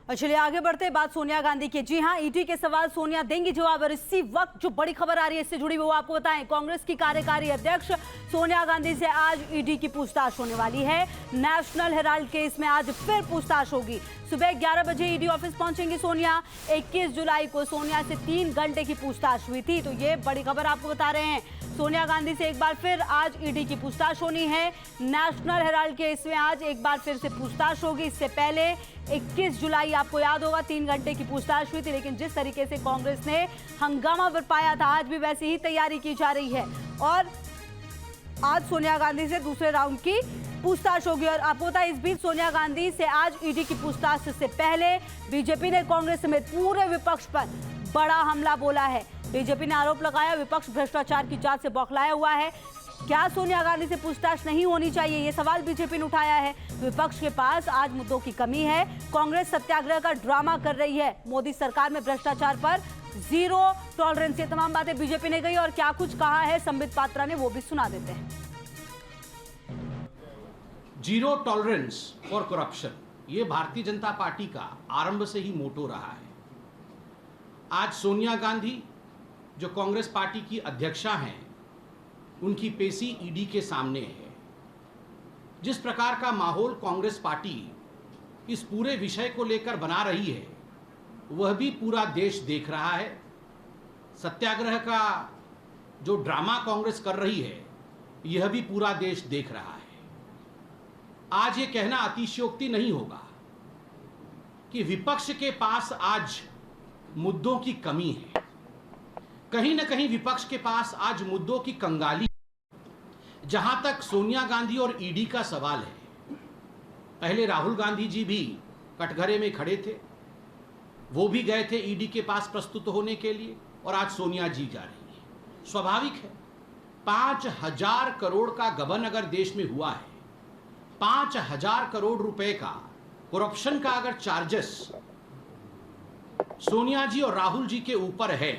और चलिए आगे बढ़ते बात सोनिया गांधी की। जी हां, ईडी के सवाल सोनिया देंगी जवाब। और इसी वक्त जो बड़ी खबर आ रही है इससे जुड़ी वो आपको बताएं। कांग्रेस की कार्यकारी अध्यक्ष सोनिया गांधी से आज ईडी की पूछताछ होने वाली है। नेशनल हेराल्ड केस में आज फिर पूछताछ होगी। सुबह 11 बजे ईडी ऑफिस पहुंचेंगी सोनिया। 21 जुलाई को सोनिया से 3 घंटे की पूछताछ हुई थी। तो ये बड़ी खबर आपको बता रहे हैं। सोनिया गांधी से एक बार फिर आज ईडी की पूछताछ होनी है। नेशनल हेराल्ड केस में आज एक बार फिर से पूछताछ होगी। इससे पहले 21 जुलाई आपको याद होगा 3 घंटे की पूछताछ हुई थी, लेकिन जिस तरीके से कांग्रेस ने हंगामा बरपाया था आज भी वैसी ही तैयारी की जा रही है। और आज सोनिया गांधी से दूसरे राउंड की पूछताछ होगी। और आपको पता है इस बीच सोनिया गांधी से आज ईडी की पूछताछ से पहले बीजेपी ने कांग्रेस समेत पूरे विपक्ष पर बड़ा हमला बोला है। बीजेपी ने आरोप लगाया विपक्ष भ्रष्टाचार की जांच से बौखलाया हुआ है। क्या सोनिया गांधी से पूछताछ नहीं होनी चाहिए, ये सवाल बीजेपी ने उठाया है। विपक्ष के पास आज मुद्दों की कमी है। कांग्रेस सत्याग्रह का ड्रामा कर रही है। मोदी सरकार में भ्रष्टाचार पर जीरो टॉलरेंस, ये तमाम बातें बीजेपी ने कही। और क्या कुछ कहा है संबित पात्रा ने, वो भी सुना देते हैं। जीरो टॉलरेंस फॉर करप्शन, ये भारतीय जनता पार्टी का आरंभ से ही मोटो रहा है। आज सोनिया गांधी जो कांग्रेस पार्टी की अध्यक्षा हैं, उनकी पेशी ईडी के सामने है। जिस प्रकार का माहौल कांग्रेस पार्टी इस पूरे विषय को लेकर बना रही है वह भी पूरा देश देख रहा है। सत्याग्रह का जो ड्रामा कांग्रेस कर रही है यह भी पूरा देश देख रहा है। आज ये कहना अतिशयोक्ति नहीं होगा कि विपक्ष के पास आज मुद्दों की कमी है। कहीं न कहीं विपक्ष के पास आज मुद्दों की कंगाली। जहां तक सोनिया गांधी और ईडी का सवाल है, पहले राहुल गांधी जी भी कटघरे में खड़े थे, वो भी गए थे ईडी के पास प्रस्तुत होने के लिए, और आज सोनिया जी जा रही है। स्वाभाविक है, 5,000 करोड़ का गबन अगर देश में हुआ है, 5,000 करोड़ रुपए का करप्शन का अगर चार्जेस सोनिया जी और राहुल जी के ऊपर है,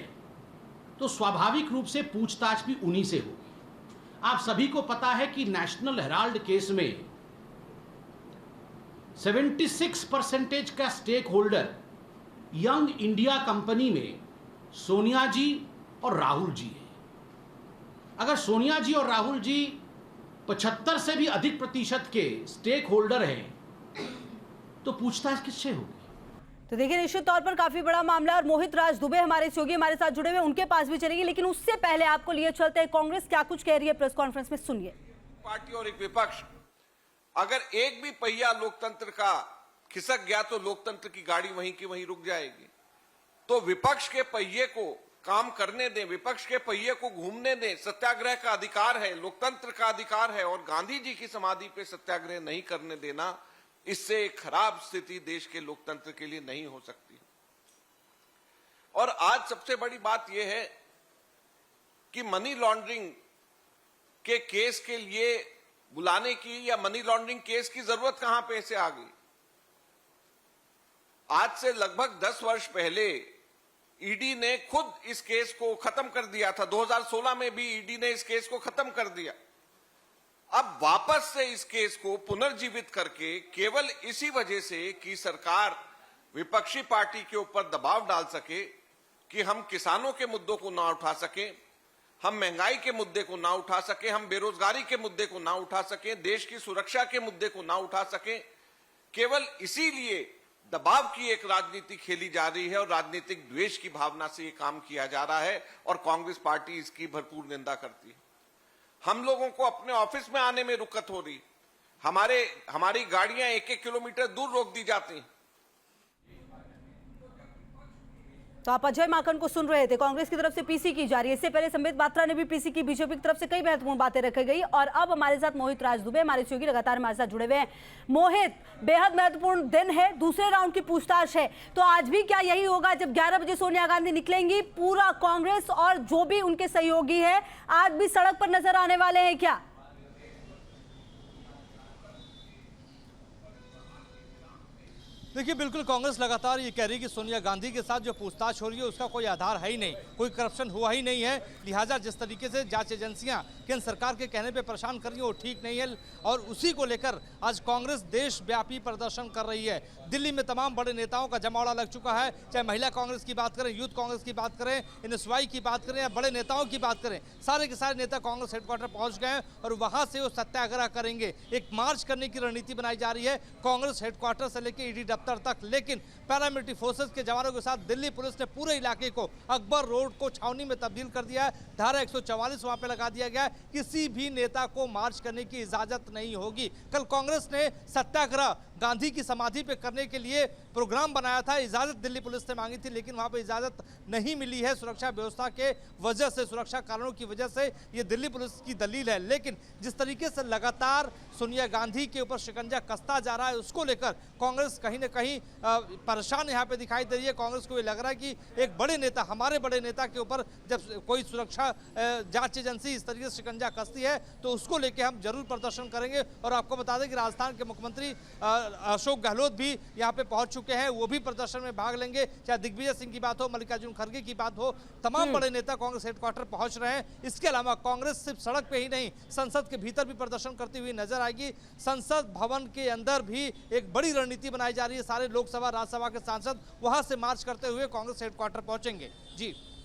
तो स्वाभाविक रूप से पूछताछ भी उन्हीं से होगी। आप सभी को पता है कि नेशनल हेराल्ड केस में 76% का stakeholder young India company में सोनिया जी और राहुल जी हैं। अगर सोनिया जी और राहुल जी 75 से भी अधिक प्रतिशत के स्टेक होल्डर हैं, तो पूछताछ किससे होगी? तो देखिए निश्चित तौर पर काफी बड़ा मामला। और मोहित राज दुबे हमारे सहयोगी हमारे साथ जुड़े हुए, उनके पास भी चलेगी, लेकिन उससे पहले आपको लिए चलते हैं कांग्रेस क्या कुछ कह रही है प्रेस कॉन्फ्रेंस में, सुनिए। पार्टी और एक विपक्ष, अगर एक भी पहिया लोकतंत्र का खिसक गया तो लोकतंत्र की गाड़ी वहीं की वहीं रुक जाएगी। तो विपक्ष के पहिए को काम करने दें, विपक्ष के पहिए को घूमने दें। सत्याग्रह का अधिकार है, लोकतंत्र का अधिकार है, और गांधी जी की समाधि पे सत्याग्रह नहीं करने देना, इससे खराब स्थिति देश के लोकतंत्र के लिए नहीं हो सकती। और आज सबसे बड़ी बात यह है कि मनी लॉन्ड्रिंग के केस के लिए बुलाने की या मनी लॉन्ड्रिंग केस की जरूरत कहां पे से आ गई। आज से लगभग 10 वर्ष पहले ईडी ने खुद इस केस को खत्म कर दिया था। 2016 में भी ईडी ने इस केस को खत्म कर दिया। अब वापस से इस केस को पुनर्जीवित करके केवल इसी वजह से कि सरकार विपक्षी पार्टी के ऊपर दबाव डाल सके कि हम किसानों के मुद्दों को ना उठा सके, हम महंगाई के मुद्दे को ना उठा सके, हम बेरोजगारी के मुद्दे को ना उठा सके, देश की सुरक्षा के मुद्दे को ना उठा सके, केवल इसीलिए दबाव की एक राजनीति खेली जा रही है और राजनीतिक द्वेष की भावना से ये काम किया जा रहा है। और कांग्रेस पार्टी इसकी भरपूर निंदा करती है। हम लोगों को अपने ऑफिस में आने में रुकत हो रही, हमारी गाड़ियां 1-1 किलोमीटर दूर रोक दी जाती हैं। तो आप अजय माकन को सुन रहे थे। कांग्रेस की तरफ से पीसी की जा रही है। इससे पहले संबित पात्रा ने भी पीसी की। बीजेपी की तरफ से कई महत्वपूर्ण बातें रखी गई। और अब हमारे साथ मोहित राज दुबे हमारे सहयोगी लगातार हमारे साथ जुड़े हुए हैं। मोहित, बेहद महत्वपूर्ण दिन है, दूसरे राउंड की पूछताछ है, तो आज भी क्या यही होगा? जब 11 बजे सोनिया गांधी निकलेंगी, पूरा कांग्रेस और जो भी उनके सहयोगी है आज भी सड़क पर नजर आने वाले हैं क्या? देखिए, बिल्कुल कांग्रेस लगातार ये कह रही है कि सोनिया गांधी के साथ जो पूछताछ हो रही है उसका कोई आधार है ही नहीं, कोई करप्शन हुआ ही नहीं है। लिहाजा जिस तरीके से जांच एजेंसियां केंद्र सरकार के कहने पे परेशान कर रही है वो ठीक नहीं है, और उसी को लेकर आज कांग्रेस देशव्यापी प्रदर्शन कर रही है। दिल्ली में तमाम बड़े नेताओं का जमावड़ा लग चुका है, चाहे महिला कांग्रेस की बात करें, यूथ कांग्रेस की बात करें, एनएसवाई की बात करें या बड़े नेताओं की बात करें, सारे के सारे नेता कांग्रेस हेडक्वार्टर पहुंच गए हैं और वहां से वो सत्याग्रह करेंगे। एक मार्च करने की रणनीति बनाई जा रही है कांग्रेस हेडक्वार्टर से लेकर ईडी दफ्तर तक, लेकिन पैरामिलिट्री फोर्सेस के जवानों के साथ दिल्ली पुलिस ने पूरे इलाके को, अकबर रोड को छावनी में तब्दील कर दिया है। धारा 144 वहां पे लगा दिया गया है। किसी भी नेता को मार्च करने की इजाजत नहीं होगी। कल कांग्रेस ने सत्याग्रह गांधी की समाधि पे करने के लिए प्रोग्राम बनाया था, इजाजत दिल्ली पुलिस ने मांगी थी, लेकिन वहां पे इजाजत नहीं मिली है। सुरक्षा व्यवस्था के वजह से, सुरक्षा कारणों की वजह से ये दिल्ली पुलिस की दलील है। लेकिन जिस तरीके से लगातार सोनिया गांधी के ऊपर शिकंजा कसता जा रहा है, उसको लेकर कांग्रेस कहीं ना कहीं परेशान यहाँ पे दिखाई दे रही है। कांग्रेस को ये लग रहा है कि एक बड़े नेता, हमारे बड़े नेता के ऊपर जब कोई सुरक्षा जांच एजेंसी इस तरीके से शिकंजा कसती है तो उसको लेकर हम जरूर प्रदर्शन करेंगे। और आपको बता दें कि राजस्थान के मुख्यमंत्री अशोक गहलोत भी यहाँ पे पहुंच चुके हैं, वो भी प्रदर्शन में भाग लेंगे। चाहे दिग्विजय सिंह की बात हो, मल्लिकार्जुन खड़गे की बात हो, तमाम बड़े नेता कांग्रेस हेडक्वार्टर पहुंच रहे हैं। इसके अलावा कांग्रेस सिर्फ सड़क पे ही नहीं, संसद के भीतर भी प्रदर्शन करती हुई नजर आएगी। संसद भवन के अंदर भी एक बड़ी रणनीति बनाई जा रही है। सारे लोकसभा, राज्यसभा के सांसद वहां से मार्च करते हुए कांग्रेस हेडक्वार्टर पहुंचेंगे। जी।